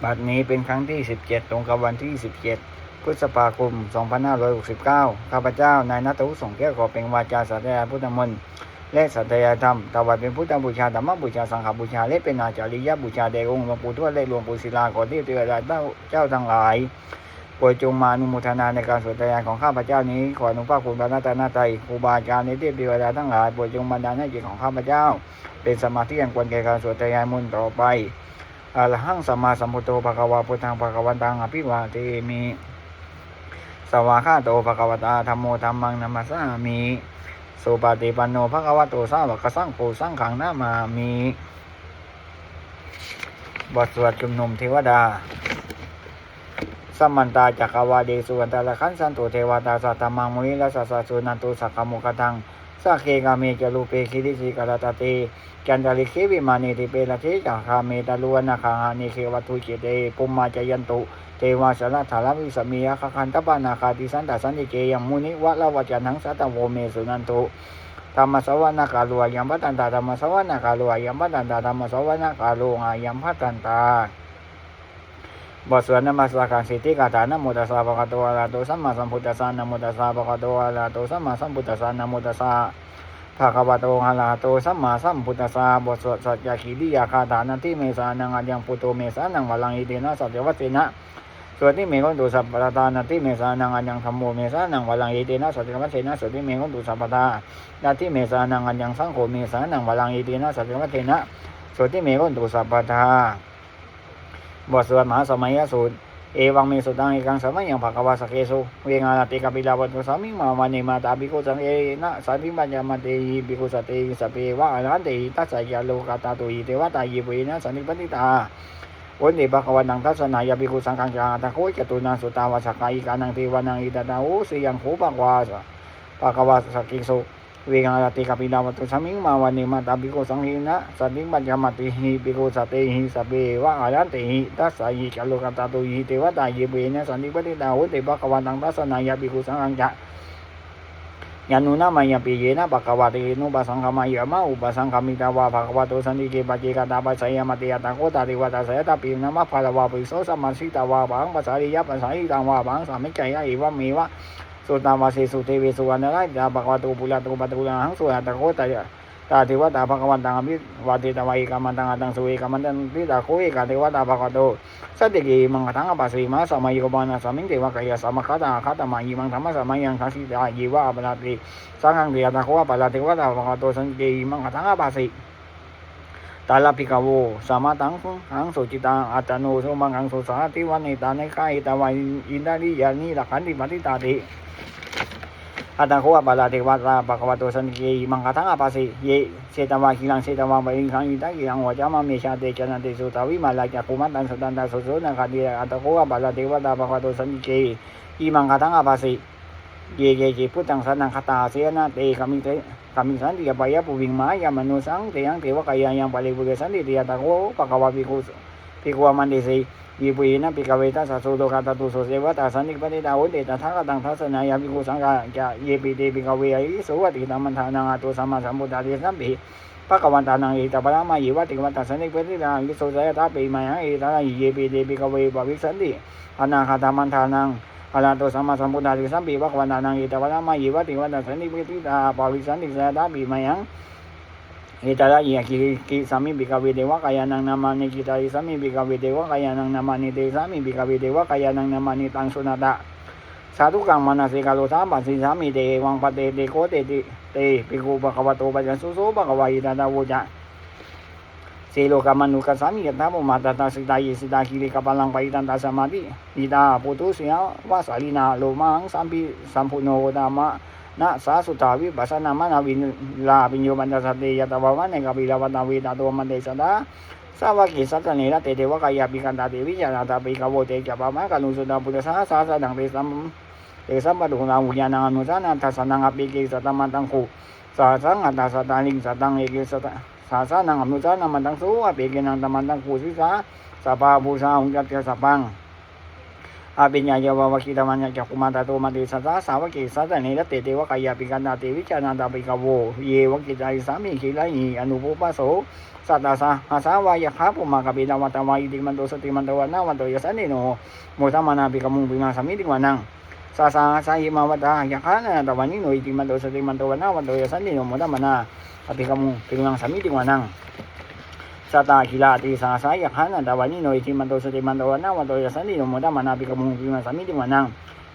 บัดนี้เป็นครั้งที่17ตรงกับวันที่17พฤษภาคม2569ข้าพเจ้านายณัฐวุฒิ ส่งแก้วขอเป็นวาจาสัตยาพุทธมนต์และสัตยธรรมถวายเป็นพุทธบูชาธรรมบูชาสังฆบูชาและเป็นอาจาริยบูชาแด่องค์หลวงปู่ทวดและหลวงปู่ศิลาขอที่เทวดาเจ้าทั้งหลายโปรดจงมาอนุโมทนาในการสวดทยานของข้าพเจ้านี้ขออนุภาพคุณพระรัตนตรัยครูบาอาจารย์ในเทวดาทั้งหลายโปรดจงบันดาลให้จิตของข้าพเจ้าเป็นสมาธิอันควรแก่การสวดทยานมนต์ต่อไปอะระหังสัมมาสัมพุทโธภะคะวะพุทธังภะคะวันตังอภิวาเทมิสวากขาโตภะคะวตาธัมโมธัมมังนัมมัสสามิสุปฏิปันโนภะคะวะโตสาวกสังโฆสังฆังนามามิบทสวดชุมนุมเทวดาสัมมันตาจักรวาเดสุวันตาละขันสันตุเทวตาสัตตมังมุนิละสัสสะสุนันตุสักขมุขตังสักเคกาเมจลูเปคิริสิกรตเตกันดาลิเควิมานิติเปละเทจักขาเมตาลุวนาคาหานิเควัตุจิเตปุมมาจยันตุเทวาสละธาราวิสมียะคันตปานาคาติสันตสันติเกยังมุนิวะละวะจันังสัตตโวเมสุนันตุธรรมสวนาคาลุอายัมพัตันตาธรรมสวนาคาลุอายัมพัตันตาธรรมสวนาคาลุอายัมพัตันตาบทสวดนมัสการสิทธิกาถานะโมตัสสะภะคะวะโตอะระหะโตสัมมาสัมพุทธัสสะนะโมตัสสะภะคะวะโตอะระหะโตสัมมาสัมพุทธัสสะนะโมตัสสะภะคะวะโตอะระหะโตสัมมาสัมพุทธัสสะบทสวดสัจจคีริยาคาถานะที่เมสานังอัญญังปุตโตเมสานังวะลังอิเตนะสัจวัตเตนะสวดที่เมฆตุสัพพะตานาที่เมสานังอัญญังธัมโมเมสานังวะลังอิเตนะสัจวัตเตนะสวดที่เมฆตุสัพพะตานาที่เมสานังอัญญังสังโฆเมสานังวะลังอิเตนะสัจวัตเตนะสวดที่เมฆตุสัพพะตาบทสวดมหาสมัยสูตรเอวังเมสุตังเอกังสมัยยังภะคะวะสักเกสุเวงาลติกปิลาวัตถุสามิมาวันเนมาตาภิกขุสังเอนะสันติปัญญามเตหิภิกขุสัตเตหิสเปวะอรหันเตหิตัสสะยะโลกาตาตุหิเทวตายิปุยนะสันติปฏิตาวันเดภะคะวันนังทัศนายาภิกขุสังฆังจาตะโคจตุนังสุตาวาสักกายิกานังเทวานังอิตตาโอสิยังโภภะวาภะคะวะสักเกสุเวงาลติกปิลาวัตถุสามิมาวันเนมาตาภิกขุสังเอนะสันติปัญญามเตหิภิกขุสัตเตหิสเปวะอรหันเตหิตัสสะยะโลกาตาตุหิเทวตายิปุยนะสันติปฏิตาวันเดภะคะวันนังทัศนายาภิกขุสังฆังจายานุนามายาปิเยนะภะคะวะเตนุปะสังฆมายามะอุปสังฆมิตาวะภะคะวะโตสันติเกปะเจกตาปัสสยามะเตยะตะโคตาติวะตาสยตาปินะมะภะละวะปิโสสัมมาสิตาวะบังปัสสาริยะปัสสาริตังวะบังสามิจายะอิวะเมวะสุตาวะเสสุเทเวสุวรรณราชาภะคะวะโตปุระโตปะตุระหังสุหะตะโคตายะตาเทวตาภะคะวันตังอภิวาเทตวะเอกามันตังอะตังสุเอกามันตังติตาโคเอกาเทวตาภะคะวะโตสัตติเกมังคะทังอปัสสิมาสมัยโยบานะสามิงเทวะกายะสามะคะตาคะตมายิมังธรรมะสมัยยังทัสสิตายิวะอะปะระติสังฆังเทตาโควะปะระเทวตาภะคะวะโตสันติเกมังคะทังอปัสสิตาลาภิกขโวสามาตังหังสุจิตังอัตตโนสุมังหังสุสาติวันนิตาในกายตะวันอินทาริยานิละขันติปฏิตาติอัตตะโควะปะระเทวตาภะคะวะโตสันติเกมังคะทังอปัสสิเยเสตวะกิลังเสตวะบะอิขังอิตะกิลังวะจามะเมชาเตจนะเตสุตาวิมาลาจักขุมันตังสุตันตาสุโสนะคาติอัตตะโควะปะระเทวตาภะคะวะโตสันติเกอิมังคะทังอปัสสิเยเกจิพุทธังสันนังคตาเสนะเตกามิสันติยะปะยะปุวิงมายามนุสังเตยังเทวะกายายังปะเลปุเกสันติยะตะโคภะคะวะภิกขุมันเดสิยิปุยนะภิกขเวทัสสะโสโลกาตตุโสเสวะตาสันติปฏิตาโหติตถาคตังทัสสนายาภิกขุสังฆะจะเยปิเตภิกขเวหิสุวัติตัมมันทานังอะโตสัมมาสัมพุทธะเตสัมภิภะคะวันตานังอิตะปะระมะเยวะติกวัตตสันติปฏิตาวิโสสยตาปิมายังอิตะเยปิเตภิกขเวปะวิสันติอนาคาตมันทานังอะระโตสัมมาสัมพุทธะเตสัมภิภะคะวันตานังอิตะปะระมะเยวะติกวัตตสันติปฏิตาปะวิสันติสยตาปิมายังอิตาระยะกิสามิภิกขเวเทวะกายานังนามานิกิตาริสามิภิกขเวเทวะกายานังนามานิเตสามิภิกขเวเทวะกายานังนามานิตังสุนัตตะสาธุกังมนัสสิกาโลสาปัสสิสามิเตวังปะเตเตโคเตติเตภิกขุภะคะวะโตปัจจสุโสภะคะวะอิตตาโวจะเสโลกามานุกัสสามิยะตาปุมาตตาสิตายิสิตาคิริกะปะลังปะอิตันตาสมาธิอิตาปุตุสิยาวะสาลินาโลมังสัมปิสัมพุโนตามะนะสาสุตาวิปัสสนามานาวินลาปิญโยบัญจสติยะตวะวะเนกะปิลาวัตเวตาโตมันเตสดาสาวกิสัตเนระเตเทวะกายาปิกันตาเตวิจาราตาปิกะโวเตจะปะมะกะนุสุตาปุตตะสาสะดังเตสัมปะตุนาอุญาณังอนุสานันทัสสนังอปิเกสัตตมันตังคุสาสังอัตตาสัตตานิสัตตังเอเกสัตสาสะนังอนุสานังมันตังสุอปิเกนังตมันตังคุสิสาสัพพะภูชาหุงจัตถะสัพพังอ อาปิญญาเยวาวคิตมัญญจักขุมาตาโตมาติสัตตาสาวกิสัตตเนรเตเตวะกายาปิกันตาเตวิจานันตาปิกโวเยวกิจายสามิขิไลหิอนุปุปโสสัตตาสาหาสาวายะคาปุมากปินาวัตวายติมันโตสติมันโตวนาวันโตยสันนิโนโมทัมมานาปิกมุงปิมาสามิติวานังสาสาสาหิมาวตายะคานะตวันนิโนอิติมันโตสติมันโตวนาวันโตยสันนิโนโมทัมมานาปิกมุงปิมังสามิติวานังสัตตาคิลาติสาสายะคานะตวันนิโนอิติมันโตสติมันโตวนาวันโตยสันนิโนโมทัมมานาปิกมุงปิมังสามิติวานัง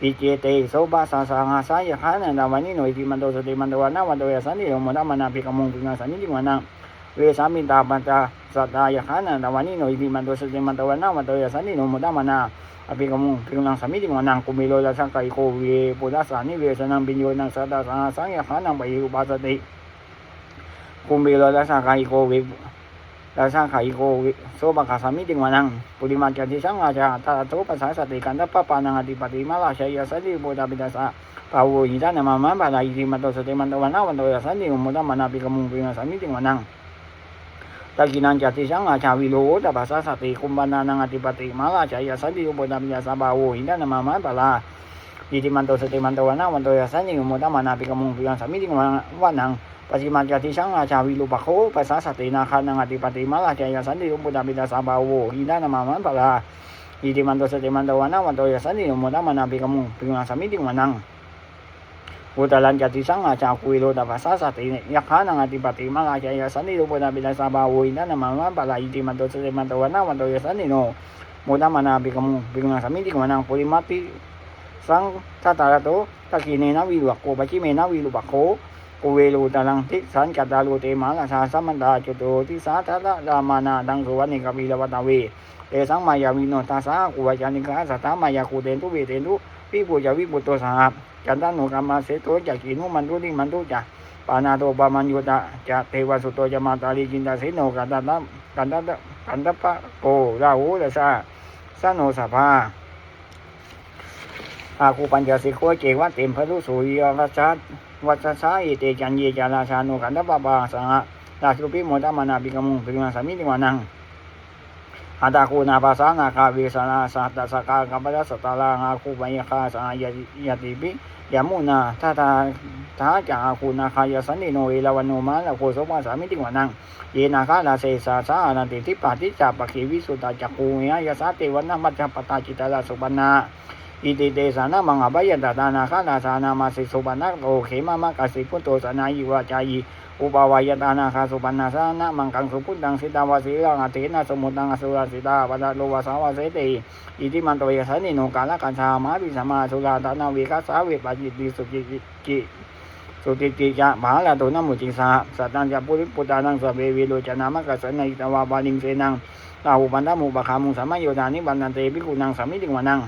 ปิเจเตโสบาสาสาหาสายะคานะตวันนิโนอิติมันโตสติมันโตวนาวันโตยสันนิโนโมทัมมานาปิกมุงปิมังสามิติวานังเวสามิตาปัญจสัตตายะคานะตวันนิโนอิติมันโตสติมันโตวนาวันโตยสันนิโนโมทัมมานาอภิกมุงพิกุลังสามิติวานังกุมิโลละสังไกโกเวปุตตะสานิเวสนังปิญโยนังสัตตาสาสังยะขานังปะยุปาสติกุมิโลละสังไกโกเวละสังไกโกเวโสภะสามิติวานังปุริมาจติสังอาจาตาโตปัสสะสติกันตปะปานังอธิปติมาลาชัยยะสติโพธาปิตัสสะภาโวหิตานะมะมะปะลาอิติมัตโตสติมันโตวนาวันโตยสันนิโมทัมมานาภิกมุงปิกุลังสามิติวานังตะกินันจติสังอาชาวิโลตปัสสะสติคุมปานานังอธิปติมาลาชัยยะสติโพธาปิตัสสะภาโวหิตานะมะมะปะลาอิติมันโตสติมันโตวนาวันโตยสันนิโมทัมมานาภิกมุงปิกุลังสามิติวานังปัจจิมาจติสังอาชาวิโลภโคปัสสะสตินาคานังอธิปติมาลาชัยยะสันติโพธาปิตัสสะภาโวหิตานะมะมะปะลาอิติมันโตสติมันโตวนาวันโตยสันนิโมทัมมานาภิกมุงปิกุลังสามิติวานังอุตลันจติสังอาชาคุยโลตปัสสะสติยักขานังอธิปติมาลาชัยยะสันติโพธาปิตัสสะภาโวหิตานะมะมะปะลาอิติมันโตสติมันโตวนาวันโตยสันนิโนโมทัมมานาภิกมุงปิกุลังสามิติวานังปุริมาติสังทัตตาโตตะกิเนนะวิรุโกปะจิเมนะวิรุปโคโกเวโลตะลังทิสันกัตตาโลเตมาลาสาสัมมันตาจุโตติสาทัตตะมานาดังสุวรรณิกวิลวัตเวเตสังมายาวิโนตัสสะกุวจานิกาสัตตามายาคูเตนตุเวเตนตุปิปุจาวิปุตโตสหกันตันโนกรรมเสโตจักขินุมันตุลิมันตุจาปานาโตปามัญโยตะจะเทวสุโตจะมาตาลิจินตาเสโนกันตปะโกราหูละสะสะโนสะภาอาคูปัญจสิกโคเจวะเต็มพรุสุริยวัชชัดวัชชาอิเตจันเยจาราชานุกันตปะปะสังะราชุปิโมทัมมานาภิกมุงปิกุลังสามิติวานังอัตตาคูนาภาษานาคาเวสนาสัตตสกากัปปะสัตตาลาอาคูปัญญคาสายติปิยามุนาทาจาอาคูนาคายสันนิโนเอลวันโนมาละโคโสภาสามิติวานังเยนาคาลาเสสาสาอนันติทิปาติจาปะเควิสุตตาจักคูยะสาเตวนะมัจจปตาจิตตาลาสุปนาอิติเตสานะมังอภัยตตานาคาลาสานามาสิสุปนะโอเขมามะกสิพุตโตสนายิวาจายีอุปาวายตานาคาสุปันนาสานะมังกังสุพุทธังสิตาวาสีลังอเทนะสมุตังอสุราสิตาปะโลวาสาวาเสติอิติมันโตยสันนิโนกาลกัญชามาปิสัมมาสุราตานาวิกัสสาเวปะจิติสุติจะมหาลาโตนะมุจิสาสัตตัญจะปุริปุตตานังสเววิโลจนามะกัสสนัยตวาบาลิงเสนังลาหุปันตมุปะคามุสัมมโยธานิบันนันเตภิกขุนังสามิติวานัง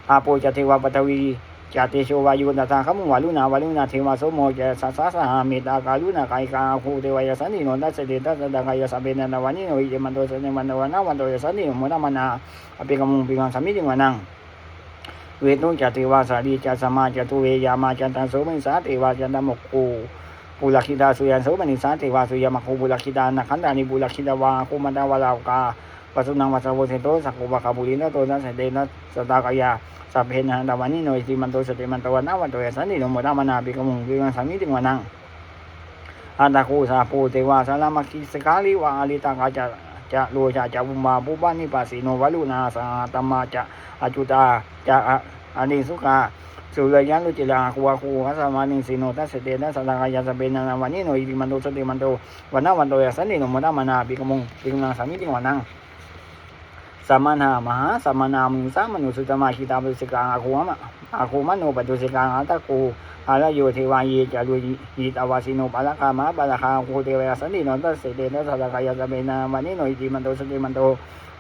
อาโปจเทวปตวีจติโชวายุตตาขมุวาลุนาเทวาโสโมจะสัสสะหาเมตตากาลุนาไกกาคูเทวายสันนิโนตัสเสเดตัสสะกายสัพเพนะวันนิโนอิเจมันโตสเนมันโตวนาวันโตยสันนิโนโมนะมนาอภิกมุงปิกังสามิติวานังเวทุจติวาสารีจะสมาจตุเวยามาจันตังโสมิสาเทวาจันตมกคูปุลคิตาสุยันโสมนิสาเทวาสุยามคูปุลคิตานะขันตานิปุลคิตาวาคูมันตาวาลาวกาปัสสุนังวัสสะโวเสโตสักกุบะคาบุรินะโตนะเสเดนะสตากายาสัพเพนะตวันนิโนอิติมันโตสติมันโตวนาวันโตยสันนิโนโมทัมมานาภิกมุงปิกุลังสามิติวานังอัตตาคูสาภูเทวาสาลามัคคิสกาลิวะอาลิตากาจะโลจะบุมาปุบานิปัสสิโนวัลุนาสาตมมาจะอจุตาจะอานิสุกาสุรยันลุจิลาคูอาคูหัสมานิสิโนตัสเสเตนะสัตตากายาสัพเพนะวันนิโนอิติมันโตสติมันโตวันนาวันโตยสันนิโนโมทัมมานาภิกมุงปิกุลังสามิติวานังสัมมนามหาสัมมนามุสามนุสุตมาคิตาปุสิกาอาคูมโนปัจจุสิกาอัตตะคูอาลโยเทวายีจารุยีตาวาสิโนปะละกามะปะละคาคูเทวะสันนิโนตัสเสเตนะสัตตากายาสัพเพนะวันนิโนอิติมันโตสติมันโต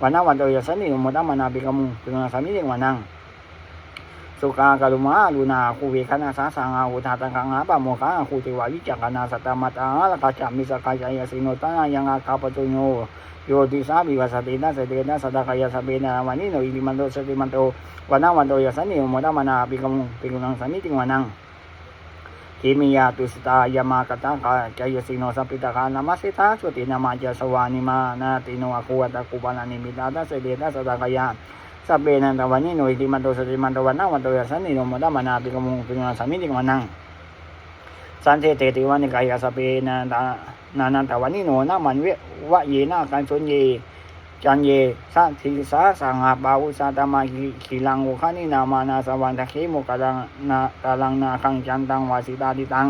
วันนาวันโตยสันนิโนโมทัมมานาภิกมุงปิกุลังสามิติวานังสุกากาลุมาลุนาคูเวคณาสาสังอาอุทาตังกังอาปะโมคะคูเทวาวิจักนาสัตตมัตตาละกาจามิสกายายสิโนตายังอาคาปตุโนโยติสาบิวาสตินะเสเตนะสัตตากายาสัพเพนะวันนิโนอิติมันโตสติมันโตวันนาวันโตยสันนิโนโมทัมมานาภิกมุงปิกุลังสามิติวานังกิมิยาตุสตายามากตากาจายสิโนสัพพิตาคานามัสสิตาสุตินามาจสวานิมานาติโนอาคูตะกุปานานิมิตาตัสเสเดนะสัตตากายา สัพเพนันตวันนิโนอิติมันโตสติมันตวันนาวันโตยัสสันนิโนมดามานาปิกมุงปิญาสามิติกมานังสันเทเตติวันิกายาสัพเพนันตวันนิโนนามันเววะเยนากันชนเยจันเยสัทิสาสังหาบาวุสาตมาขีลังโอคานินามานาสวันทะเคโมกะลังนาตาลังนาคังจันตังวาสิตาดิตัง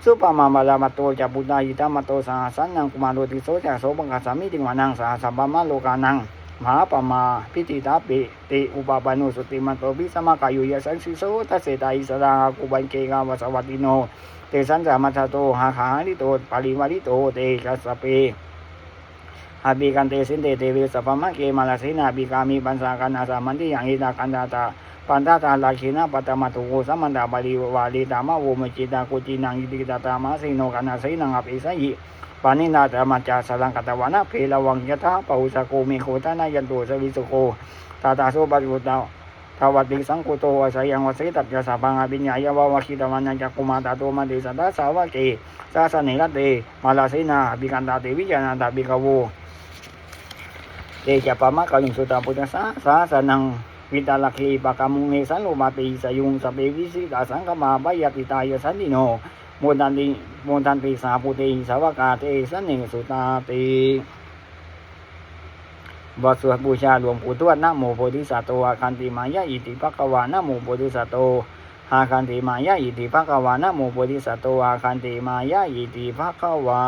สุปมามาลามาโตจะบุตายิตามาโตสหสันนังกุมารโรติโสจะโสบังกาสามิติวานังสหสัมปมาโลกานังมหาปมาพิติตาปิติอุปปานุสุติมันโตบิสมากายุยสันสิโสทัสเสตาอิสรากุบันเกกาวสวัติโนเตสันจามัชโตหาขาลิโตปาริวาริโตเตกัสสเปอาบิกันเตสินเตเตวิสัพพมะเกมาลาสินาบิกามีปัญสากันอาสามันติยังอิดากันดาตาปันตาตาลาคินาปัตตมาตุโกสัมมันดาบาลีวาลีตามะโวมจิตาโกจินังอิติตาตามะสิโนกันนาสินังอภิสัยปานินาตมัจจาสลังกัตวานะเพลวังยะทะปะอุสโกเมโคตานายันโตสวิสุโกตาตาโสปะยุตตาทวัติสังกุโตวะสยังวะเสตัจจะสาพังอภิญญายะวะวะคิตวันนันจักกุมาตาโตมาเดสัตตาสาวะเกสาสเนรเตมาลาสินาบิกันตาเตวิจานันตาบิกโวเตจะปะมะกะลุงสุตาปุตตะสาสนังวิตาลักขีปะกามุงเนสันโลมาติสยุงสเปวิสิตาสังกมาบายติตายสันติโนโมทันติสาปุติสาวกาเตสันเนสุตาติบทสวดบูชาหลวงปู่ทวดนะโมโพธิสัตโตอาคันติมายะอิติภควานะโมโพธิสัตโตอาคันติมายะอิติภควานะโมโพธิสัตโตอาคันติมายะอิติภควา